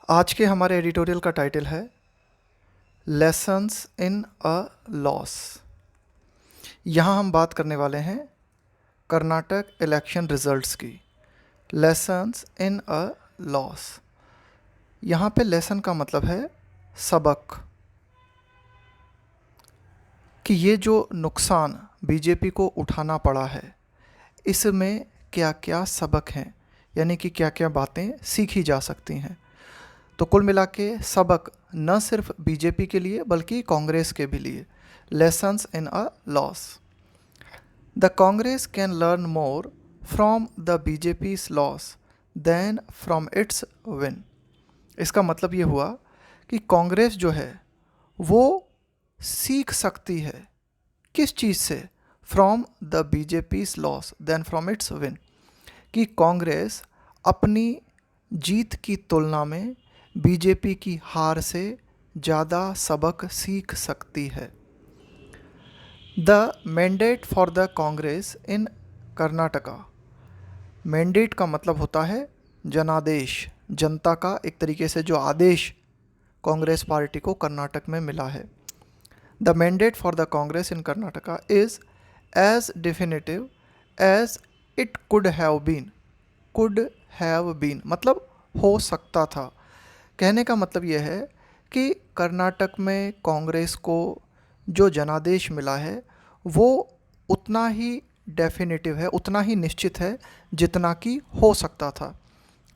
आज के हमारे एडिटोरियल का टाइटल है लेसन्स इन अ लॉस। यहाँ हम बात करने वाले हैं कर्नाटक इलेक्शन रिजल्ट्स की। लेसन्स इन अ लॉस, यहाँ पे लेसन का मतलब है सबक, कि ये जो नुकसान बीजेपी को उठाना पड़ा है इसमें क्या क्या सबक हैं, यानी कि क्या क्या बातें सीखी जा सकती हैं। तो कुल मिला के सबक न सिर्फ बीजेपी के लिए बल्कि कांग्रेस के भी लिए। Lessons in a loss, the Congress can learn more from the BJP's loss than from its win. इसका मतलब ये हुआ कि कांग्रेस जो है वो सीख सकती है किस चीज़ से, from the BJP's loss than from its win, कि कांग्रेस अपनी जीत की तुलना में बीजेपी की हार से ज़्यादा सबक सीख सकती है। The mandate for the Congress in Karnataka, mandate का मतलब होता है जनादेश, जनता का एक तरीके से जो आदेश कांग्रेस पार्टी को कर्नाटक में मिला है। The mandate for the Congress in Karnataka is as definitive as it could have been. Could have been मतलब हो सकता था। कहने का मतलब यह है कि कर्नाटक में कांग्रेस को जो जनादेश मिला है वो उतना ही डेफिनेटिव है, उतना ही निश्चित है जितना कि हो सकता था।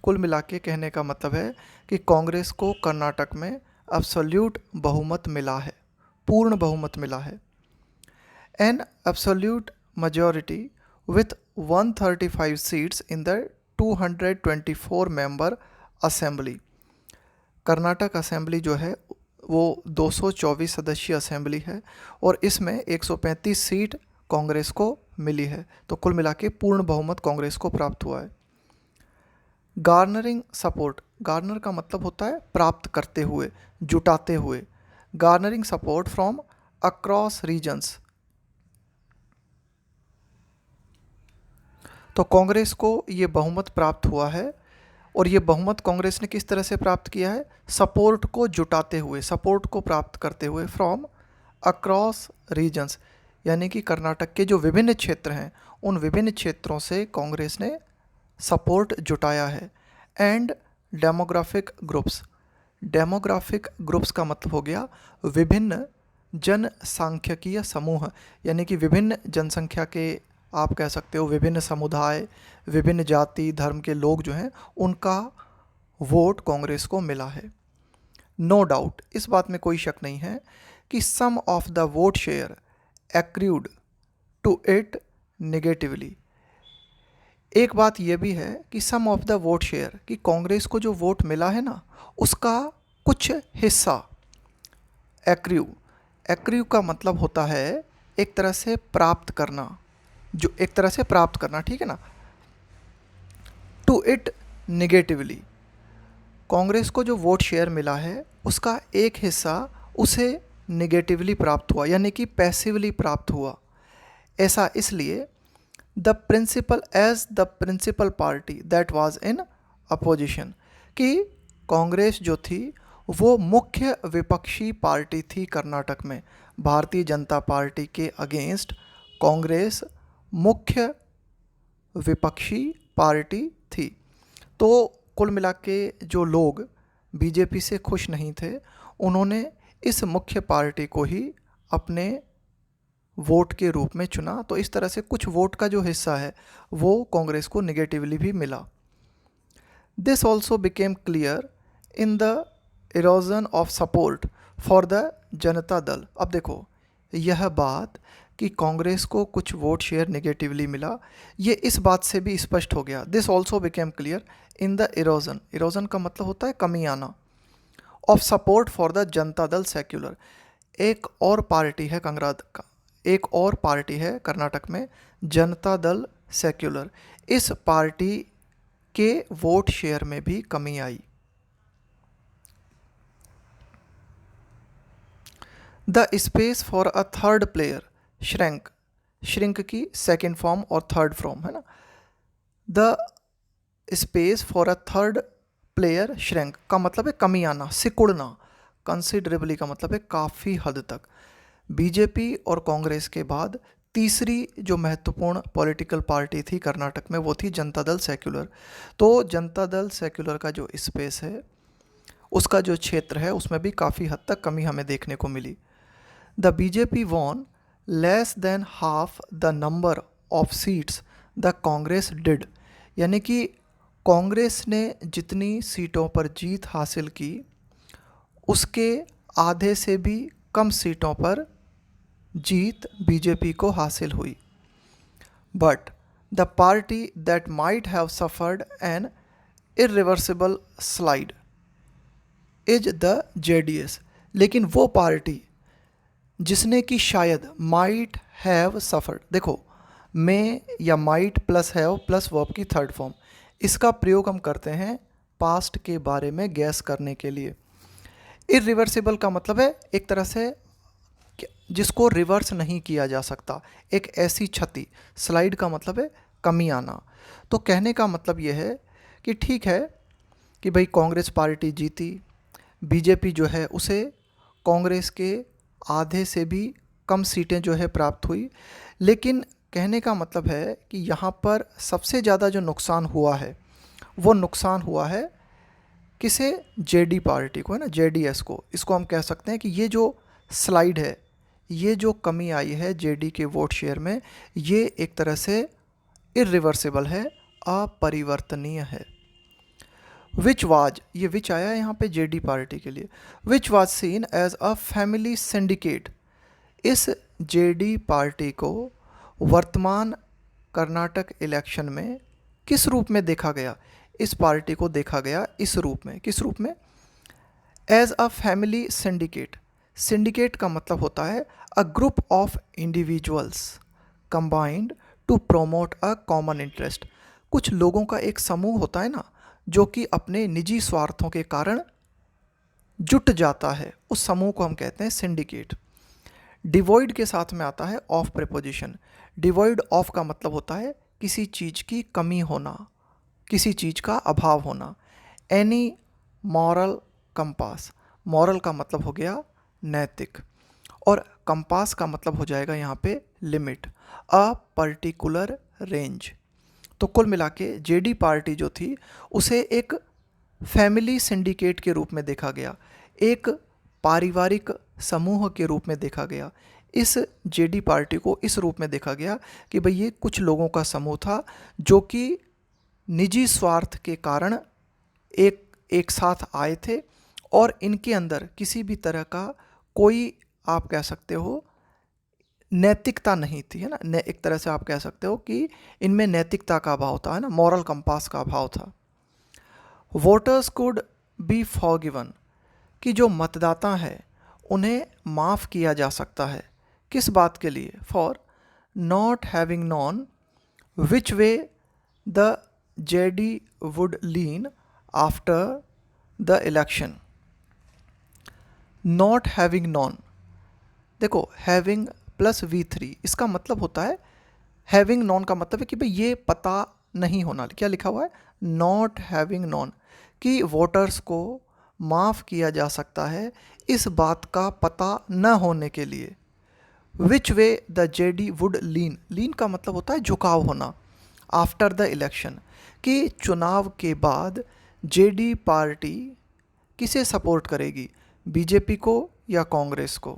कुल मिला के कहने का मतलब है कि कांग्रेस को कर्नाटक में एब्सोल्यूट बहुमत मिला है, पूर्ण बहुमत मिला है। An absolute majority with 135 seats in the 224 member assembly। Karnataka assembly जो है वो 224 सदस्यीय असेंबली है और इसमें 135 सीट कांग्रेस को मिली है। तो कुल मिला के पूर्ण बहुमत कांग्रेस को प्राप्त हुआ है। गार्नरिंग सपोर्ट, गार्नर का मतलब होता है प्राप्त करते हुए, जुटाते हुए। Garnering support from across regions, तो कांग्रेस को ये बहुमत प्राप्त हुआ है। और ये बहुमत कांग्रेस ने किस तरह से प्राप्त किया है, सपोर्ट को जुटाते हुए, सपोर्ट को प्राप्त करते हुए फ्रॉम अक्रॉस रीजन्स, यानी कि कर्नाटक के जो विभिन्न क्षेत्र हैं उन विभिन्न क्षेत्रों से कांग्रेस ने सपोर्ट जुटाया है। And demographic groups, demographic groups का मतलब हो गया विभिन्न जनसांख्यिकीय समूह, यानी कि विभिन्न जनसंख्या के, आप कह सकते हो विभिन्न समुदाय, विभिन्न जाति धर्म के लोग जो हैं उनका वोट कांग्रेस को मिला है। नो डाउट, इस बात में कोई शक नहीं है कि some of the vote share accrued to it negatively. एक बात यह भी है कि some of the vote share, कि कांग्रेस को जो वोट मिला है ना उसका कुछ हिस्सा, एक्रू, एक्रू का मतलब होता है एक तरह से प्राप्त करना, जो एक तरह से प्राप्त करना, ठीक है ना। टू इट निगेटिवली, कांग्रेस को जो वोट शेयर मिला है उसका एक हिस्सा उसे निगेटिवली प्राप्त हुआ, यानी कि पैसिवली प्राप्त हुआ। ऐसा इसलिए the principal as the principal party that was in opposition, कि कांग्रेस जो थी वो मुख्य विपक्षी पार्टी थी कर्नाटक में। भारतीय जनता पार्टी के अगेंस्ट कांग्रेस मुख्य विपक्षी पार्टी थी। तो कुल मिला के जो लोग बीजेपी से खुश नहीं थे उन्होंने इस मुख्य पार्टी को ही अपने वोट के रूप में चुना। तो इस तरह से कुछ वोट का जो हिस्सा है वो कांग्रेस को निगेटिवली भी मिला। This also became clear in the erosion of support for the Janata Dal. अब देखो, यह बात कि कांग्रेस को कुछ वोट शेयर नेगेटिवली मिला, ये इस बात से भी स्पष्ट हो गया। This also became clear in the erosion, erosion का मतलब होता है कमी आना, of support for the Janata Dal secular. एक और पार्टी है एक और पार्टी है कर्नाटक में, जनता दल सेक्युलर। इस पार्टी के वोट शेयर में भी कमी आई। The space for a third player shrank, shrink की सेकेंड फॉर्म और थर्ड फॉर्म है ना। The space for a third player shrank का मतलब है कमी आना, सिकुड़ना। कंसिडरेबली का मतलब है काफ़ी हद तक। बीजेपी और कांग्रेस के बाद तीसरी जो महत्वपूर्ण पॉलिटिकल पार्टी थी कर्नाटक में वो थी जनता दल सेक्युलर। तो जनता दल सेक्युलर का जो स्पेस है, उसका जो क्षेत्र है, उसमें भी काफ़ी हद तक कमी हमें देखने को मिली। The BJP won less than half the number of seats the Congress did, यानी कि कांग्रेस ने जितनी सीटों पर जीत हासिल की उसके आधे से भी कम सीटों पर जीत बीजेपी को हासिल हुई। But the party that might have suffered an irreversible slide is the JDS, लेकिन वो पार्टी जिसने कि शायद माइट हैव सफर्ड, देखो मे या might plus have plus verb की थर्ड फॉर्म, इसका प्रयोग हम करते हैं पास्ट के बारे में गैस करने के लिए। इरिवर्सिबल का मतलब है एक तरह से जिसको रिवर्स नहीं किया जा सकता, एक ऐसी क्षति। स्लाइड का मतलब है कमी आना। तो कहने का मतलब यह है कि ठीक है कि भाई कांग्रेस पार्टी जीती, बीजेपी जो है उसे कांग्रेस के आधे से भी कम सीटें जो है प्राप्त हुई, लेकिन कहने का मतलब है कि यहाँ पर सबसे ज़्यादा जो नुकसान हुआ है वो नुकसान हुआ है किसे, जेडी पार्टी को, है ना, जेडीएस को। इसको हम कह सकते हैं कि ये जो स्लाइड है, ये जो कमी आई है जेडी के वोट शेयर में, ये एक तरह से इरिवर्सिबल है, अपरिवर्तनीय है। विच वाज, ये विच आया है यहाँ पे जेडी पार्टी के लिए, which was seen as a family syndicate, इस जेडी पार्टी को वर्तमान कर्नाटक इलेक्शन में किस रूप में देखा गया, इस पार्टी को देखा गया इस रूप में, किस रूप में, as a family syndicate. Syndicate का मतलब होता है a group of individuals combined to promote a common interest. कुछ लोगों का एक समूह होता है ना, जो कि अपने निजी स्वार्थों के कारण जुट जाता है, उस समूह को हम कहते हैं सिंडिकेट। डिवॉइड के साथ में आता है ऑफ प्रीपोजिशन। डिवॉइड ऑफ का मतलब होता है किसी चीज़ की कमी होना, किसी चीज़ का अभाव होना। एनी मॉरल कंपास, मॉरल का मतलब हो गया नैतिक, और कंपास का मतलब हो जाएगा यहाँ पे लिमिट, अ पर्टिकुलर रेंज। तो कुल मिला के जेडी पार्टी जो थी उसे एक फैमिली सिंडिकेट के रूप में देखा गया, एक पारिवारिक समूह के रूप में देखा गया। इस जेडी पार्टी को इस रूप में देखा गया कि भाई ये कुछ लोगों का समूह था जो कि निजी स्वार्थ के कारण एक साथ आए थे, और इनके अंदर किसी भी तरह का कोई, आप कह सकते हो, नैतिकता नहीं थी, है ना। एक तरह से आप कह सकते हो कि इनमें नैतिकता का अभाव था, है ना, मॉरल कंपास का अभाव था। वोटर्स कुड बी फॉरगिवन, कि जो मतदाता हैं उन्हें माफ़ किया जा सकता है, किस बात के लिए, for not having non which way the JD would lean after the election. Not having non, देखो हैविंग प्लस V3, इसका मतलब होता है, हैविंग नॉन का मतलब है कि भाई ये पता नहीं होना, क्या लिखा हुआ है, नॉट हैविंग नॉन, कि वोटर्स को माफ़ किया जा सकता है इस बात का पता न होने के लिए। विच वे द जेडी वुड लीन, लीन का मतलब होता है झुकाव होना, आफ्टर द इलेक्शन, कि चुनाव के बाद जेडी पार्टी किसे सपोर्ट करेगी, बीजेपी को या कांग्रेस को,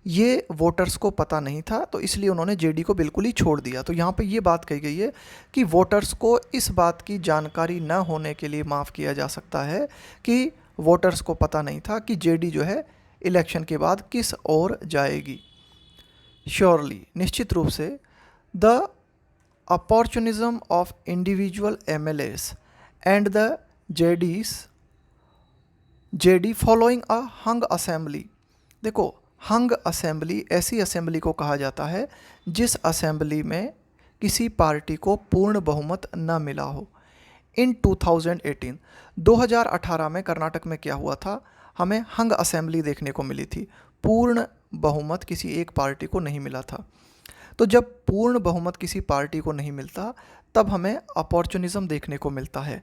ये वोटर्स को पता नहीं था, तो इसलिए उन्होंने जेडी को बिल्कुल ही छोड़ दिया। तो यहाँ पे ये बात कही गई है कि वोटर्स को इस बात की जानकारी न होने के लिए माफ़ किया जा सकता है कि वोटर्स को पता नहीं था कि जेडी जो है इलेक्शन के बाद किस ओर जाएगी। श्योरली, निश्चित रूप से, the opportunism of individual MLAs and the JD following a hung assembly. देखो हंग असेंबली ऐसी असेंबली को कहा जाता है जिस असेंबली में किसी पार्टी को पूर्ण बहुमत न मिला हो। इन 2018 में कर्नाटक में क्या हुआ था, हमें हंग असेंबली देखने को मिली थी, पूर्ण बहुमत किसी एक पार्टी को नहीं मिला था। तो जब पूर्ण बहुमत किसी पार्टी को नहीं मिलता तब हमें अपॉर्चुनिज्म देखने को मिलता है।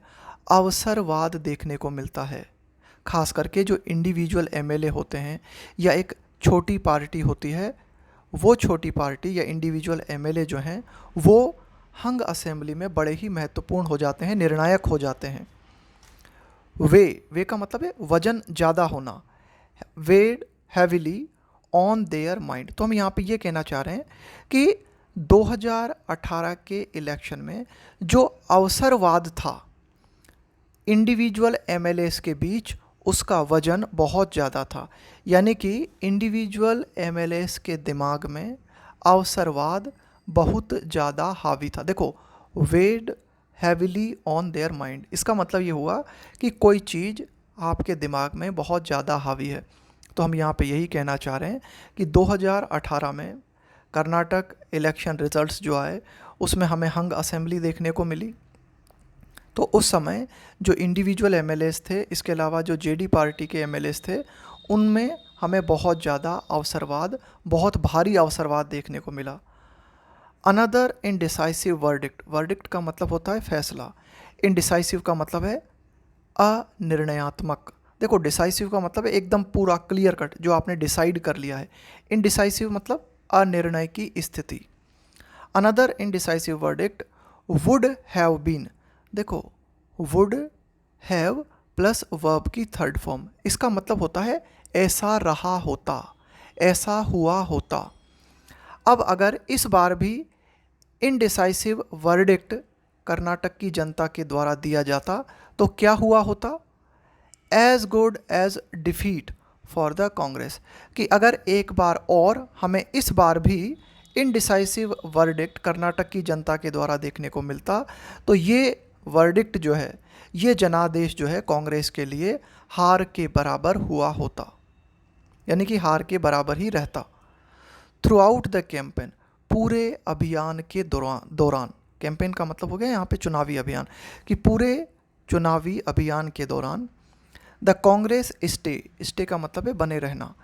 अवसरवाद देखने को मिलता है। खास करके जो इंडिविजुअल एमएलए होते हैं या एक छोटी पार्टी होती है, वो छोटी पार्टी या इंडिविजुअल एमएलए जो हैं वो हंग असेंबली में बड़े ही महत्वपूर्ण हो जाते हैं, निर्णायक हो जाते हैं। वे का मतलब है वजन ज़्यादा होना, वेड हैविली ऑन देयर माइंड। तो हम यहाँ पे ये कहना चाह रहे हैं कि 2018 के इलेक्शन में जो अवसरवाद था इंडिविजुअल एमएलएस के बीच, उसका वजन बहुत ज़्यादा था। यानी कि इंडिविजुअल एमएलएस के दिमाग में अवसरवाद बहुत ज़्यादा हावी था। देखो, वेड हैविली ऑन देयर माइंड, इसका मतलब ये हुआ कि कोई चीज़ आपके दिमाग में बहुत ज़्यादा हावी है। तो हम यहाँ पे यही कहना चाह रहे हैं कि 2018 में कर्नाटक इलेक्शन रिजल्ट्स जो आए उसमें हमें हंग असेंबली देखने को मिली। तो उस समय जो इंडिविजुअल एमएलएस थे, इसके अलावा जो जेडी पार्टी के एमएलएस थे, उनमें हमें बहुत ज़्यादा अवसरवाद, बहुत भारी अवसरवाद देखने को मिला। अनदर इनडिसाइसिव वर्डिक्ट, वर्डिक्ट का मतलब होता है फैसला, इनडिसाइसिव का मतलब है अनिर्णयात्मक। देखो, डिसाइसिव का मतलब है एकदम पूरा क्लियर कट, जो आपने डिसाइड कर लिया है। इनडिसाइसिव मतलब अनिर्णय की स्थिति। Another indecisive verdict would have been. देखो, वुड हैव प्लस वर्ब की थर्ड फॉर्म, इसका मतलब होता है ऐसा रहा होता, ऐसा हुआ होता। अब अगर इस बार भी इनडिसाइसिव वर्डिक्ट कर्नाटक की जनता के द्वारा दिया जाता तो क्या हुआ होता? As good as defeat for the Congress, कि अगर एक बार और हमें इस बार भी इनडिसाइसिव वर्डिक्ट कर्नाटक की जनता के द्वारा देखने को मिलता तो ये वर्डिक्ट जो है, ये जनादेश जो है कांग्रेस के लिए हार के बराबर हुआ होता, यानी कि हार के बराबर ही रहता। थ्रू आउट द कैंपेन, पूरे अभियान के दौरान, कैंपेन का मतलब हो गया यहाँ पे चुनावी अभियान, कि पूरे चुनावी अभियान के दौरान द कांग्रेस स्टे का मतलब है बने रहना,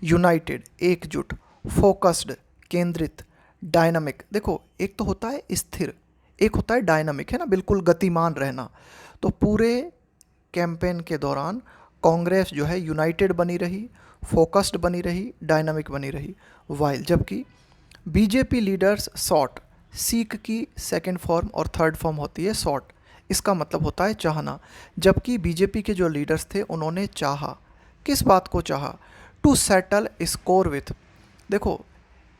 यूनाइटेड एकजुट, फोकस्ड केंद्रित, डायनामिक। देखो, एक तो होता है स्थिर, एक होता है डायनामिक, है ना, बिल्कुल गतिमान रहना। तो पूरे कैंपेन के दौरान कांग्रेस जो है यूनाइटेड बनी रही, फोकस्ड बनी रही, डायनामिक बनी रही। वाइल, जबकि बीजेपी लीडर्स सॉट, सीक की सेकंड फॉर्म और थर्ड फॉर्म होती है सॉट, इसका मतलब होता है चाहना। जबकि बीजेपी के जो लीडर्स थे उन्होंने चाहा, किस बात को चाहा? To settle score with. देखो,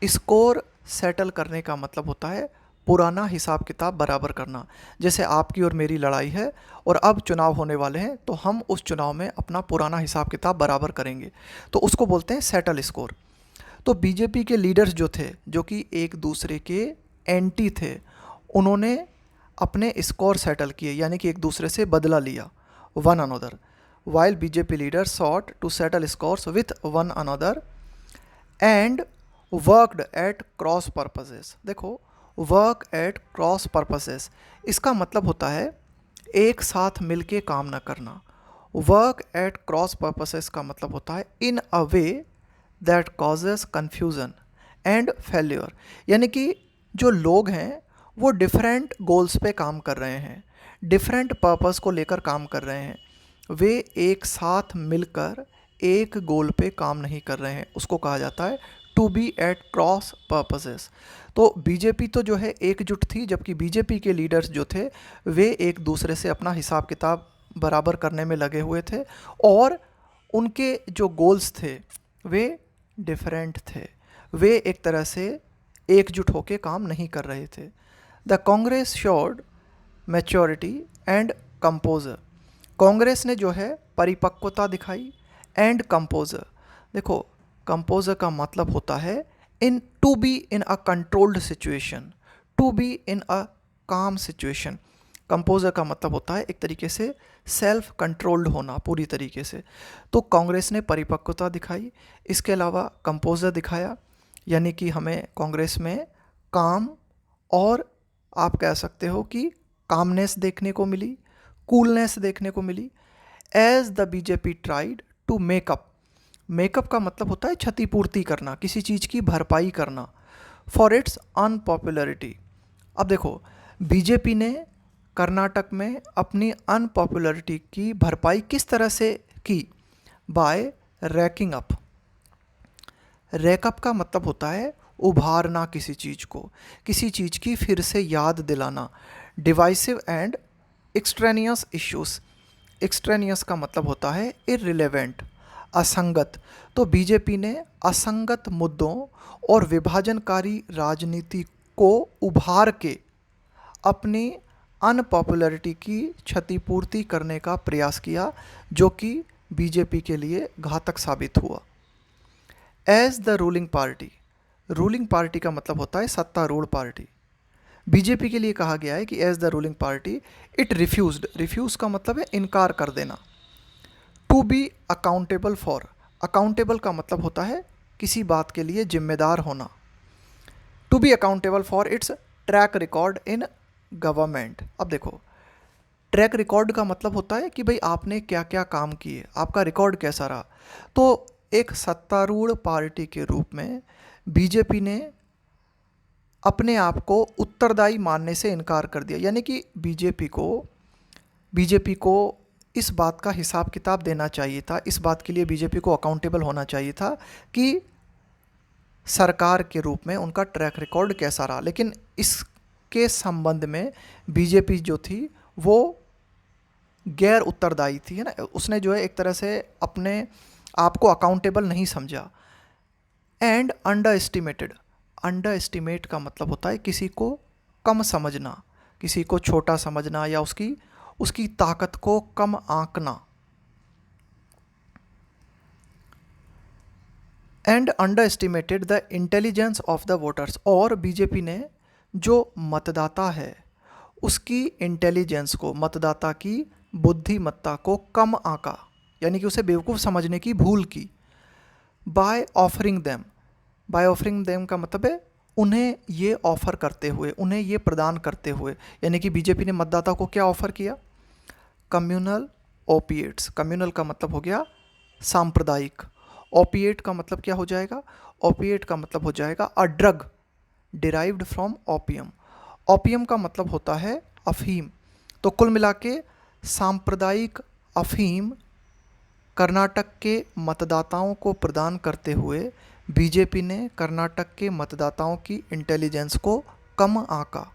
स्कोर सेटल करने का मतलब होता है पुराना हिसाब किताब बराबर करना। जैसे आपकी और मेरी लड़ाई है और अब चुनाव होने वाले हैं, तो हम उस चुनाव में अपना पुराना हिसाब किताब बराबर करेंगे, तो उसको बोलते हैं सेटल स्कोर। तो बीजेपी के लीडर्स जो थे, जो कि एक दूसरे के एंटी थे, उन्होंने अपने स्कोर सेटल किए, यानी कि एक दूसरे से बदला लिया, one another. While BJP leader sought to settle scores with one another and worked at cross purposes. देखो, वर्क एट क्रॉस पर्पसेस, इसका मतलब होता है एक साथ मिलके काम न करना। वर्क एट क्रॉस पर्पसेस का मतलब होता है in a way that causes confusion and failure, यानी कि जो लोग हैं वो डिफरेंट गोल्स पे काम कर रहे हैं, डिफरेंट पर्पस को लेकर काम कर रहे हैं, वे एक साथ मिलकर एक गोल पे काम नहीं कर रहे हैं, उसको कहा जाता है to be at cross purposes. तो बीजेपी तो जो है एकजुट थी, जबकि बीजेपी के लीडर्स जो थे वे एक दूसरे से अपना हिसाब किताब बराबर करने में लगे हुए थे, और उनके जो गोल्स थे वे डिफरेंट थे, वे एक तरह से एकजुट होकर काम नहीं कर रहे थे। The Congress showed maturity and composer, Congress ने जो है परिपक्वता दिखाई, एंड कंपोजर। देखो, कंपोजर का मतलब होता है in to be in a controlled situation, to be in a calm situation. Composer का मतलब होता है एक तरीके से सेल्फ कंट्रोल्ड होना पूरी तरीके से। तो कांग्रेस ने परिपक्वता दिखाई, इसके अलावा कंपोजर दिखाया, यानी कि हमें कांग्रेस में काम और आप कह सकते हो कि कामनेस देखने को मिली, कूलनेस देखने को मिली। As the BJP tried to make up, make up का मतलब होता है क्षतिपूर्ति करना, किसी चीज़ की भरपाई करना, फॉर इट्स अनपॉपुलरिटी। अब देखो, बीजेपी ने कर्नाटक में अपनी अनपॉपुलरिटी की भरपाई किस तरह से की? Bye ranking up. रैकअप का मतलब होता है उभारना किसी चीज़ को, किसी चीज़ की फिर से याद दिलाना। Divisive and extraneous issues. Extraneous का मतलब होता है इररिलेवेंट, असंगत। तो बीजेपी ने असंगत मुद्दों और विभाजनकारी राजनीति को उभार के अपनी अनपॉपुलरिटी की क्षतिपूर्ति करने का प्रयास किया, जो कि बीजेपी के लिए घातक साबित हुआ। As the ruling party. Ruling party का मतलब होता है सत्तारूढ़ पार्टी। बीजेपी के लिए कहा गया है कि as the ruling party it refused. Refuse का मतलब है इनकार कर देना। To be accountable for. Accountable का मतलब होता है किसी बात के लिए जिम्मेदार होना। To be accountable for its track record in government. अब देखो, ट्रैक रिकॉर्ड का मतलब होता है कि भाई आपने क्या क्या काम किए, आपका रिकॉर्ड कैसा रहा। तो एक सत्तारूढ़ पार्टी के रूप में बीजेपी ने अपने आप को उत्तरदायी मानने से इनकार कर दिया। यानी कि बीजेपी को इस बात का हिसाब किताब देना चाहिए था, इस बात के लिए बीजेपी को अकाउंटेबल होना चाहिए था कि सरकार के रूप में उनका ट्रैक रिकॉर्ड कैसा रहा। लेकिन इसके संबंध में बीजेपी जो थी वो गैर उत्तरदायी थी, है ना। उसने जो है एक तरह से अपने आप को अकाउंटेबल नहीं समझा। And under estimated. Under estimate का मतलब होता है किसी को कम समझना, किसी को छोटा समझना या उसकी ताकत को कम आंकना। And underestimated the intelligence of the voters. और बीजेपी ने जो मतदाता है उसकी इंटेलिजेंस को, मतदाता की बुद्धिमत्ता को कम आंका, यानी कि उसे बेवकूफ़ समझने की भूल की। By offering them. By offering them का मतलब है उन्हें ये ऑफ़र करते हुए, उन्हें ये प्रदान करते हुए। यानी कि बीजेपी ने मतदाता को क्या ऑफ़र किया? Communal opiates. कम्युनल का मतलब हो गया सांप्रदायिक। ओपिएट का मतलब क्या हो जाएगा? ओपिएट का मतलब हो जाएगा a drug derived from opium. Opium का मतलब होता है अफीम। तो कुल मिला के सांप्रदायिक अफीम कर्नाटक के मतदाताओं को प्रदान करते हुए बीजेपी ने कर्नाटक के मतदाताओं की इंटेलिजेंस को कम आंका,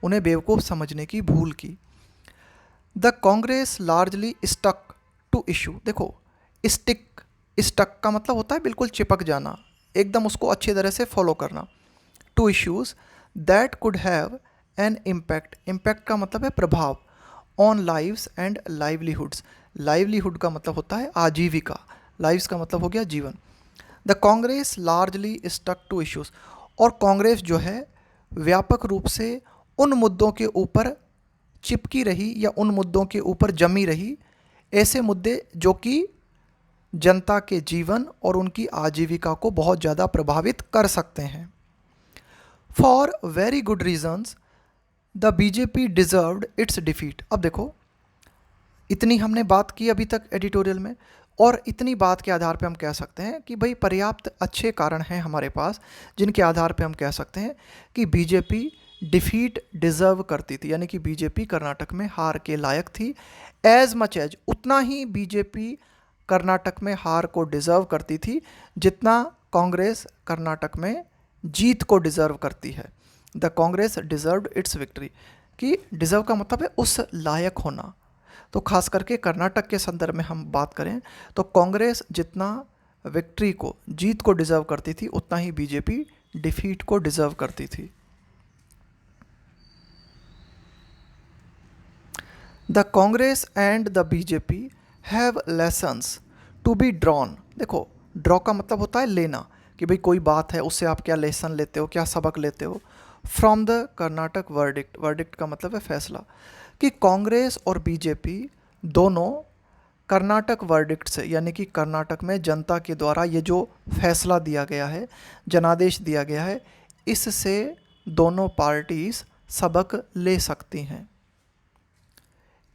उन्हें बेवकूफ़ समझने की भूल की। The Congress largely stuck to issue. देखो, स्टक का मतलब होता है बिल्कुल चिपक जाना, एकदम उसको अच्छी तरह से फॉलो करना। To issues that could have an impact. Impact का मतलब है प्रभाव। On lives and livelihoods. Livelihood का मतलब होता है आजीविका, लाइव्स का मतलब हो गया जीवन। The Congress largely stuck to issues. और कांग्रेस जो है व्यापक रूप से उन मुद्दों के ऊपर चिपकी रही या उन मुद्दों के ऊपर जमी रही, ऐसे मुद्दे जो कि जनता के जीवन और उनकी आजीविका को बहुत ज़्यादा प्रभावित कर सकते हैं। For very good reasons the BJP deserved its defeat. अब देखो, इतनी हमने बात की अभी तक एडिटोरियल में, और इतनी बात के आधार पे हम कह सकते हैं कि भाई पर्याप्त अच्छे कारण हैं हमारे पास जिनके आधार पे हम कह सकते हैं कि बीजेपी डिफीट डिज़र्व करती थी। यानी कि बीजेपी कर्नाटक में हार के लायक थी। एज मच एज, उतना ही बीजेपी कर्नाटक में हार को डिज़र्व करती थी जितना कांग्रेस कर्नाटक में जीत को डिज़र्व करती है। The Congress deserved it's victory. कि डिज़र्व का मतलब है उस लायक होना। तो खास करके कर्नाटक के संदर्भ में हम बात करें तो कांग्रेस जितना विक्ट्री को, जीत को डिज़र्व करती थी, उतना ही बीजेपी डिफीट को डिज़र्व करती थी। The Congress and the BJP have lessons to be drawn. देखो, ड्रॉ का मतलब होता है लेना, कि भाई कोई बात है उससे आप क्या लेसन लेते हो, क्या सबक लेते हो। From the Karnataka verdict. Verdict का मतलब है फैसला। कि कांग्रेस और बीजेपी दोनों कर्नाटक वर्डिक्ट से, यानी कि कर्नाटक में जनता के द्वारा ये जो फैसला दिया गया है, जनादेश दिया गया है, इससे दोनों पार्टीज सबक ले सकती हैं।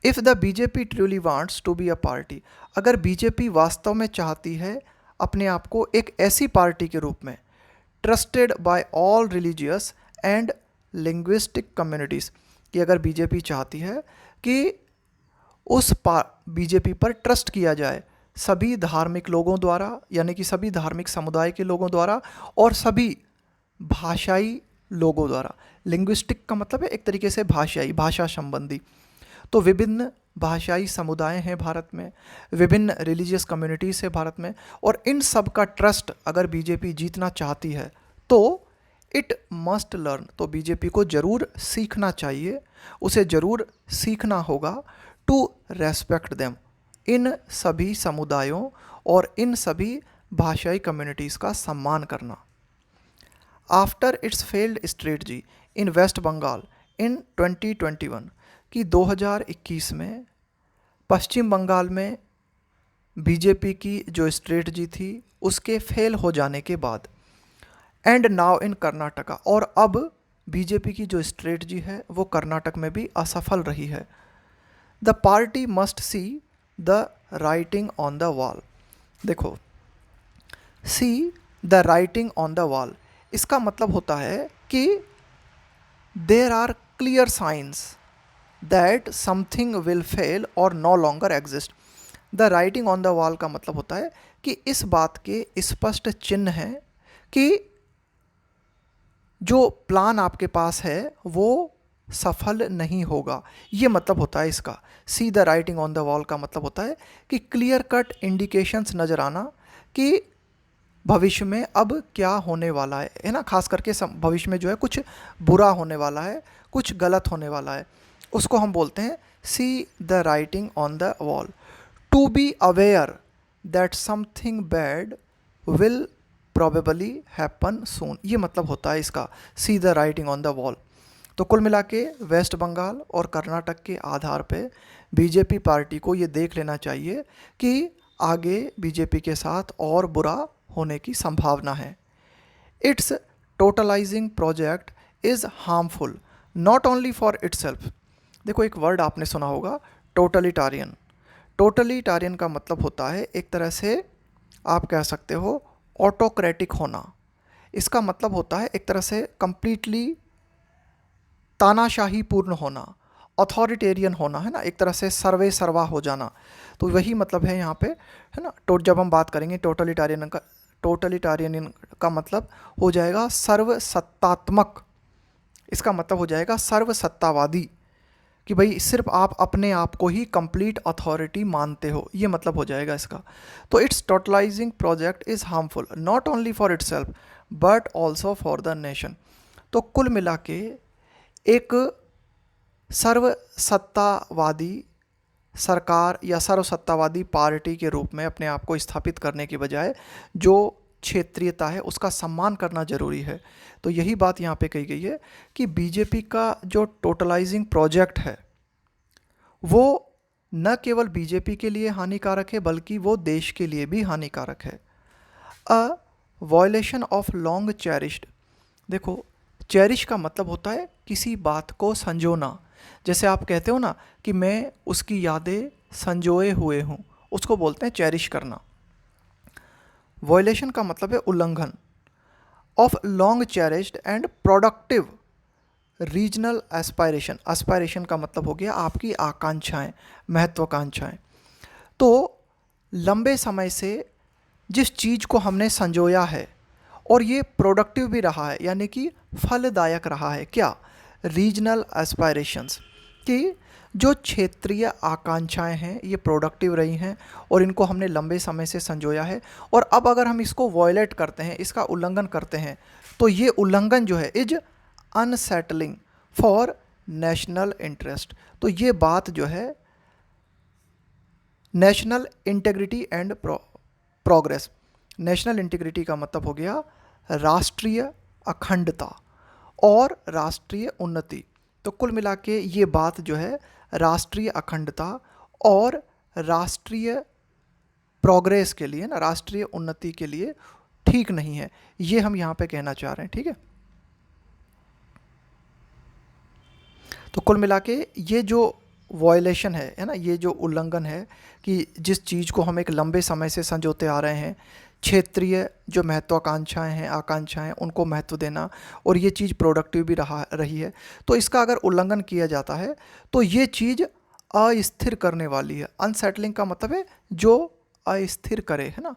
If the BJP truly wants to be a party. अगर बीजेपी वास्तव में चाहती है अपने आप को एक ऐसी पार्टी के रूप में, trusted bye all religious and linguistic communities, कि अगर बीजेपी चाहती है कि उस बीजेपी पर ट्रस्ट किया जाए सभी धार्मिक लोगों द्वारा, यानी कि सभी धार्मिक समुदाय के लोगों द्वारा और सभी भाषाई लोगों द्वारा। लिंग्विस्टिक का मतलब है एक तरीके से भाषाई, भाषा संबंधी। तो विभिन्न भाषाई समुदाय हैं भारत में, विभिन्न रिलीजियस कम्युनिटीज़ है भारत में, और इन सब का ट्रस्ट अगर बीजेपी जीतना चाहती है तो इट मस्ट लर्न, तो बीजेपी को ज़रूर सीखना चाहिए, उसे ज़रूर सीखना होगा टू रेस्पेक्ट देम, इन सभी समुदायों और इन सभी भाषाई कम्युनिटीज़ का सम्मान करना। After its failed strategy in West Bengal in 2021, कि 2021 में पश्चिम बंगाल में बीजेपी की जो स्ट्रेटजी थी उसके फेल हो जाने के बाद, एंड नाउ इन कर्नाटका, और अब बीजेपी की जो स्ट्रेटजी है वो कर्नाटक में भी असफल रही है। The party must see the writing on the wall. देखो, see the writing on the wall, इसका मतलब होता है कि there are clear signs that something will fail और no longer exist. The writing on the wall का मतलब होता है कि इस बात के स्पष्ट चिन्ह हैं कि जो प्लान आपके पास है वो सफल नहीं होगा, ये मतलब होता है इसका। See the writing on the wall का मतलब होता है कि क्लियर कट इंडिकेशंस नज़र आना कि भविष्य में अब क्या होने वाला है ना, खास करके भविष्य में जो है कुछ बुरा होने वाला है, कुछ गलत होने वाला है, उसको हम बोलते हैं see the writing on the wall. To be aware that something bad will probably happen soon, ये मतलब होता है इसका see the writing on the wall. तो कुल मिला के वेस्ट बंगाल और कर्नाटक के आधार पे बीजेपी पार्टी को ये देख लेना चाहिए कि आगे बीजेपी के साथ और बुरा होने की संभावना है। Its totalising project is harmful not only for itself. देखो, एक वर्ड आपने सुना होगा, टोटलिटारियन। टोटलिटारियन का मतलब होता है एक तरह से आप कह सकते हो ऑटोक्रेटिक होना। इसका मतलब होता है एक तरह से कंप्लीटली तानाशाही पूर्ण होना, अथॉरिटेरियन होना, है ना, एक तरह से सर्वे सर्वा हो जाना। तो वही मतलब है यहाँ पे, है ना। तो जब हम बात करेंगे टोटलिटारियन का मतलब हो जाएगा सर्वसत्तात्मक, इसका मतलब हो जाएगा सर्वसत्तावादी, कि भाई सिर्फ आप अपने आप को ही कंप्लीट अथॉरिटी मानते हो, ये मतलब हो जाएगा इसका। तो its totalising project is harmful not only for itself but also for the nation. तो कुल मिला के एक सर्वसत्तावादी सरकार या सर्वसत्तावादी पार्टी के रूप में अपने आप को स्थापित करने के बजाय जो क्षेत्रीयता है उसका सम्मान करना जरूरी है। तो यही बात यहाँ पे कही गई है कि बीजेपी का जो टोटलाइजिंग प्रोजेक्ट है वो न केवल बीजेपी के लिए हानिकारक है बल्कि वो देश के लिए भी हानिकारक है। अ वॉयलेशन ऑफ लॉन्ग चेरिश्ड। देखो, चेरिश का मतलब होता है किसी बात को संजोना। जैसे आप कहते हो ना कि मैं उसकी यादें संजोए हुए हूँ, उसको बोलते हैं चेरिश करना। वॉयलेशन का मतलब है उल्लंघन of long cherished and productive regional aspiration. Aspiration का मतलब हो गया आपकी आकांक्षाएं, महत्वाकांक्षाएं। तो लंबे समय से जिस चीज़ को हमने संजोया है और ये प्रोडक्टिव भी रहा है, यानी कि फलदायक रहा है, क्या, रीजनल एस्पायरेशंस, कि जो क्षेत्रीय आकांक्षाएं हैं ये प्रोडक्टिव रही हैं और इनको हमने लंबे समय से संजोया है, और अब अगर हम इसको वॉयलेट करते हैं, इसका उल्लंघन करते हैं, तो ये उल्लंघन जो है is unsettling for national interest. तो ये बात जो है national integrity and progress, national integrity का मतलब हो गया राष्ट्रीय अखंडता और राष्ट्रीय उन्नति। तो कुल मिला के ये बात जो है राष्ट्रीय अखंडता और राष्ट्रीय प्रोग्रेस के लिए ना, राष्ट्रीय उन्नति के लिए ठीक नहीं है, ये हम यहाँ पे कहना चाह रहे हैं। ठीक है, तो कुल मिला के ये जो वॉयलेशन है ना, ये जो उल्लंघन है कि जिस चीज़ को हम एक लंबे समय से संजोते आ रहे हैं, क्षेत्रीय जो महत्वाकांक्षाएं हैं, आकांक्षाएं, उनको महत्व देना, और ये चीज़ प्रोडक्टिव भी रही है। तो इसका अगर उल्लंघन किया जाता है तो ये चीज़ अस्थिर करने वाली है। अनसेटलिंग का मतलब है जो अस्थिर करे, है ना,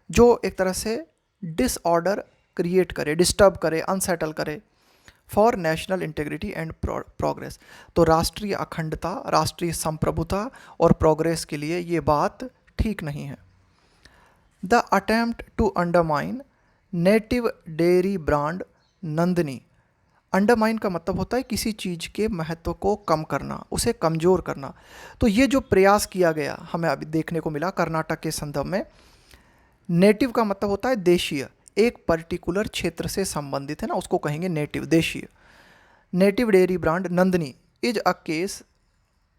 जो एक तरह से डिसऑर्डर क्रिएट करे, डिस्टर्ब करे, अनसेटल करे for national integrity and progress. तो राष्ट्रीय अखंडता, राष्ट्रीय संप्रभुता और प्रोग्रेस के लिए ये बात ठीक नहीं है। The attempt to undermine native dairy brand Nandini. Undermine का मतलब होता है किसी चीज़ के महत्व को कम करना, उसे कमज़ोर करना। तो ये जो प्रयास किया गया हमें अभी देखने को मिला कर्नाटक के संदर्भ में। नेटिव का मतलब होता है देशीय, एक पर्टिकुलर क्षेत्र से संबंधित है ना, उसको कहेंगे नेटिव, देशीय। Native dairy brand Nandini is a case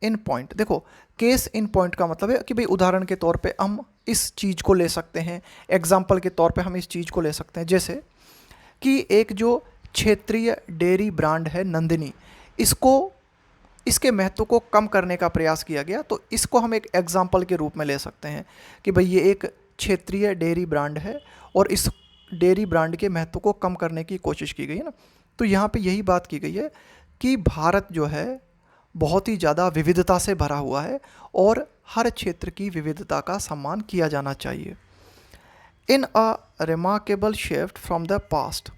in point. देखो, केस इन पॉइंट का मतलब है कि भाई उदाहरण के तौर पे हम इस चीज़ को ले सकते हैं, एग्जाम्पल के तौर पे हम इस चीज़ को ले सकते हैं। जैसे कि एक जो क्षेत्रीय डेयरी ब्रांड है नंदिनी, इसके महत्व को कम करने का प्रयास किया गया, तो इसको हम एक एग्जाम्पल के रूप में ले सकते हैं कि भाई ये एक क्षेत्रीय डेयरी ब्रांड है और इस डेयरी ब्रांड के महत्व को कम करने की कोशिश की गई है ना। तो यहाँ पे यही बात की गई है कि भारत जो है बहुत ही ज़्यादा विविधता से भरा हुआ है और हर क्षेत्र की विविधता का सम्मान किया जाना चाहिए। In a remarkable shift from the past.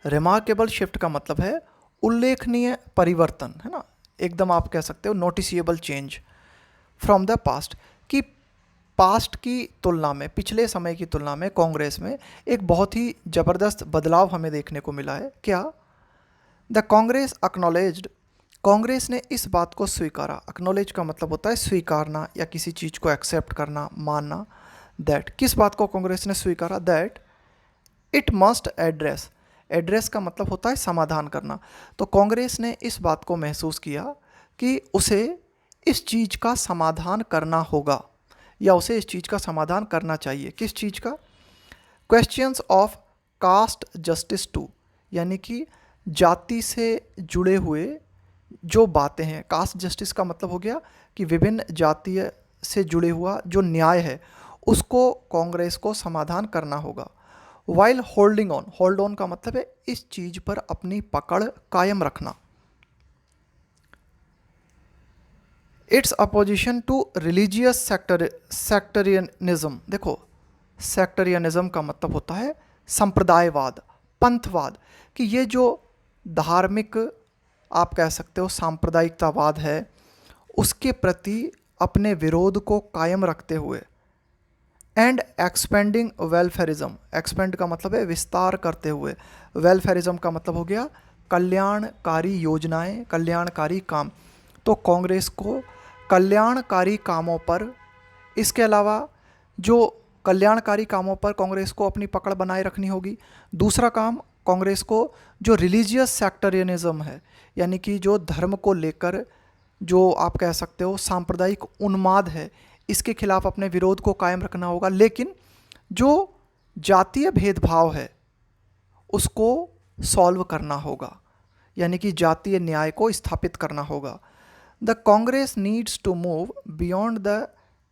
Remarkable shift का मतलब है उल्लेखनीय परिवर्तन, है ना, एकदम आप कह सकते हो नोटिसिएबल चेंज फ्रॉम द पास्ट, कि पास्ट की तुलना में, पिछले समय की तुलना में कांग्रेस में एक बहुत ही ज़बरदस्त बदलाव हमें देखने को मिला है। क्या? द कांग्रेस एक्नॉलेज्ड, कांग्रेस ने इस बात को स्वीकारा। एक्नॉलेज का मतलब होता है स्वीकारना या किसी चीज़ को एक्सेप्ट करना, मानना। दैट, किस बात को कांग्रेस ने स्वीकारा? That it must address, address का मतलब होता है समाधान करना। तो कांग्रेस ने इस बात को महसूस किया कि उसे इस चीज़ का समाधान करना होगा या उसे इस चीज़ का समाधान करना चाहिए। किस चीज़ का? Questions of caste justice too, यानी कि जाति से जुड़े हुए जो बातें हैं। कास्ट जस्टिस का मतलब हो गया कि विभिन्न जातीय से जुड़े हुआ जो न्याय है उसको कांग्रेस को समाधान करना होगा। While holding on, hold on का मतलब है इस चीज़ पर अपनी पकड़ कायम रखना। Its opposition to religious sectarianism. देखो, सेक्टरियनिज्म का मतलब होता है संप्रदायवाद, पंथवाद, कि ये जो धार्मिक आप कह सकते हो सांप्रदायिकतावाद है उसके प्रति अपने विरोध को कायम रखते हुए। एंड एक्सपेंडिंग वेलफेयरिज्म, एक्सपेंड का मतलब है विस्तार करते हुए, वेलफेयरिज्म का मतलब हो गया कल्याणकारी योजनाएं, कल्याणकारी काम। तो कांग्रेस को कल्याणकारी कामों पर, इसके अलावा जो कल्याणकारी कामों पर कांग्रेस को अपनी पकड़ बनाए रखनी होगी। दूसरा काम, कांग्रेस को जो रिलीजियस सेक्टरियनिज्म है, यानी कि जो धर्म को लेकर जो आप कह सकते हो सांप्रदायिक उन्माद है, इसके खिलाफ अपने विरोध को कायम रखना होगा। लेकिन जो जातीय भेदभाव है उसको सॉल्व करना होगा, यानी कि जातीय न्याय को स्थापित करना होगा। The Congress needs to move beyond the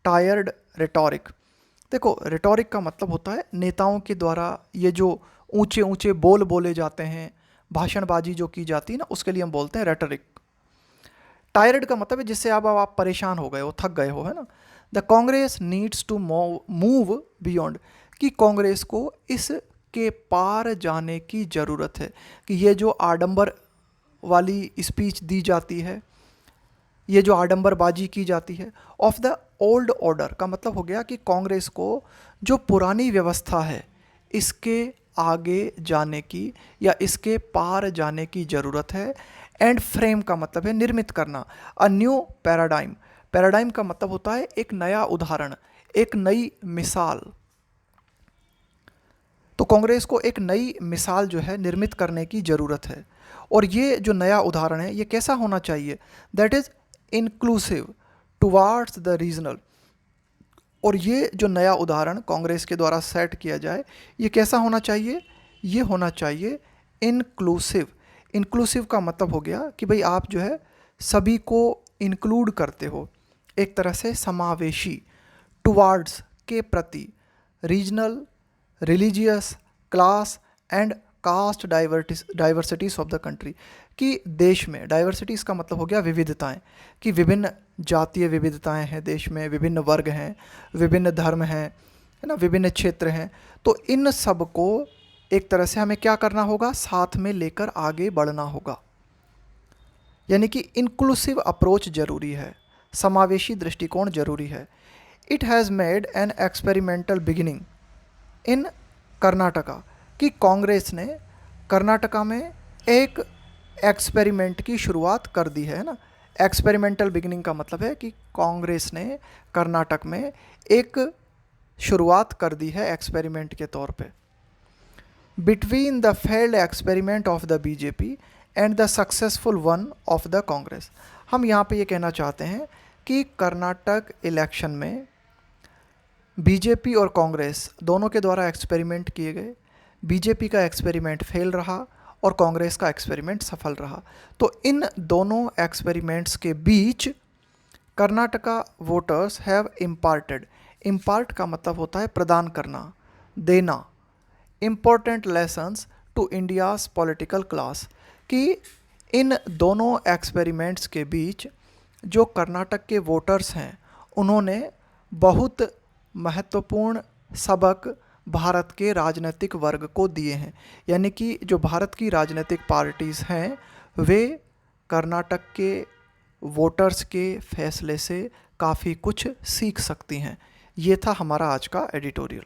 tired rhetoric. देखो, रिटोरिक का मतलब होता है नेताओं के द्वारा ये जो ऊंचे ऊंचे बोल बोले जाते हैं, भाषणबाजी जो की जाती है ना, उसके लिए हम बोलते हैं रेटोरिक। टायर्ड का मतलब है जिससे अब आप परेशान हो गए हो, थक गए हो, है ना। The Congress needs to move beyond, कि कांग्रेस को इसके पार जाने की ज़रूरत है, कि ये जो आडंबर वाली स्पीच दी जाती है, ये जो आडंबरबाजी की जाती है, ऑफ द ओल्ड ऑर्डर का मतलब हो गया कि कांग्रेस को जो पुरानी व्यवस्था है इसके आगे जाने की या इसके पार जाने की ज़रूरत है। एंड फ्रेम का मतलब है निर्मित करना, अ न्यू पैराडाइम, पैराडाइम का मतलब होता है एक नया उदाहरण, एक नई मिसाल। तो कांग्रेस को एक नई मिसाल जो है निर्मित करने की ज़रूरत है। और ये जो नया उदाहरण है ये कैसा होना चाहिए? That is inclusive towards the regional. और ये जो नया उदाहरण कांग्रेस के द्वारा सेट किया जाए ये कैसा होना चाहिए? ये होना चाहिए इंक्लूसिव। इंक्लूसिव का मतलब हो गया कि भाई आप जो है सभी को इंक्लूड करते हो, एक तरह से समावेशी, टुवार्ड्स के प्रति, regional, religious, class and caste diversities of the country, कि देश में डाइवर्सिटीज़ का मतलब हो गया विविधताएं, कि विभिन्न जातीय विविधताएं हैं देश में, विभिन्न वर्ग हैं, विभिन्न धर्म हैं, है ना, विभिन्न क्षेत्र हैं। तो इन सब को एक तरह से हमें क्या करना होगा, साथ में लेकर आगे बढ़ना होगा। यानी कि इंक्लूसिव अप्रोच जरूरी है, समावेशी दृष्टिकोण जरूरी है। It has made an experimental beginning in Karnataka, कि कांग्रेस ने कर्नाटका में एक एक्सपेरिमेंट की शुरुआत कर दी है ना। एक्सपेरिमेंटल बिगिनिंग का मतलब है कि कांग्रेस ने कर्नाटक में एक शुरुआत कर दी है एक्सपेरिमेंट के तौर पे। Between the failed experiment of the BJP and the successful one of the Congress, हम यहाँ पे ये कहना चाहते हैं कि कर्नाटक इलेक्शन में बीजेपी और कांग्रेस दोनों के द्वारा एक्सपेरिमेंट किए गए। बीजेपी का एक्सपेरिमेंट फेल रहा और कांग्रेस का एक्सपेरिमेंट सफल रहा। तो इन दोनों एक्सपेरिमेंट्स के बीच Karnataka voters have imparted, impart का मतलब होता है प्रदान करना, देना, important lessons to India's political class, कि इन दोनों एक्सपेरिमेंट्स के बीच जो कर्नाटक के वोटर्स हैं उन्होंने बहुत महत्वपूर्ण सबक भारत के राजनीतिक वर्ग को दिए हैं। यानी कि जो भारत की राजनीतिक पार्टीज़ हैं वे कर्नाटक के वोटर्स के फैसले से काफ़ी कुछ सीख सकती हैं। ये था हमारा आज का एडिटोरियल।